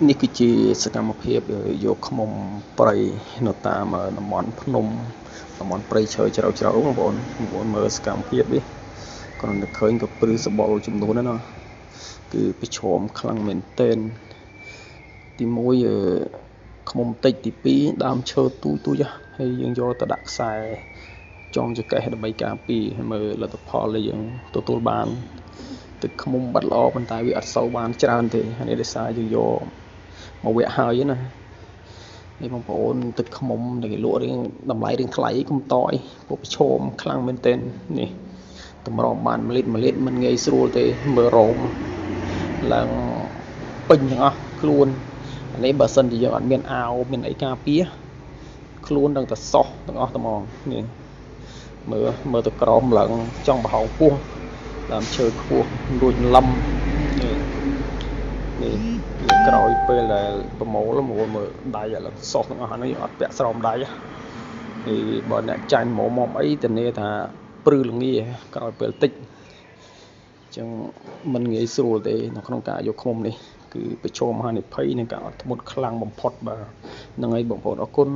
នេះគឺជាសកម្មភាពយកឃ្មុំព្រៃនៅតាមតំបន់ភ្នំតំបន់ព្រៃឈើជ្រៅៗបងប្អូនមើលសកម្មភាពនេះគ្រាន់តែឃើញក៏ព្រឺសបល់ចំនួនណាគឺប្រឈមខ្លាំងមែនទែនទី1ឃ្មុំតិចទី2ដើមឈើទូចហើយយើងយកទៅដាក់ខ្សែចំចង្កេះដើម្បីការពារហើយមើលលទ្ធផលដែលយើងទទួលបានទឹកឃ្មុំបាត់ល្អប៉ុន្តែវាអត់សូវបានច្រើនទេហើយនេះដោយសារយើងយកមកវគ្គហើយណានេះបងប្អូនទឹកឃ្មុំដែលគេលក់រៀងតម្លៃរៀងថ្លៃកុំតអីពួកប្រឈមខ្លាំងមែនទែននេះតម្រាំបាន1លីត្រមិនងាយស្រួលទេមើលរោមឡើងពេញទាំងអស់ខ្លួននេះបើសិនជាយើងអត់មានអាវមានអីការពារខ្លួននឹងតែសោះទាំងអស់ត្មងនេះមើលទៅក្រោមឡើងចង់ប្រហោងពោះដើមឈើខ្ពស់រួចលំនេះក្រោយពេលដែលប្រមូលមើលដៃឥឡូវសោះទាំងអស់ហ្នឹងអត់ពាក់ស្រោមដៃនេះបើអ្នកចាញ់មកអីធានាថាព្រឺល្ងាក្រោយពេលតិចអញ្ចឹងមិនងាយស្រួលទេនៅក្នុងការយកឃ្មុំនេះគឺប្រឈមហានិភ័យនឹងការអត់ធ្មត់ខ្លាំងបំផុតបាទហ្នឹងហើយបងប្អូនអរគុណ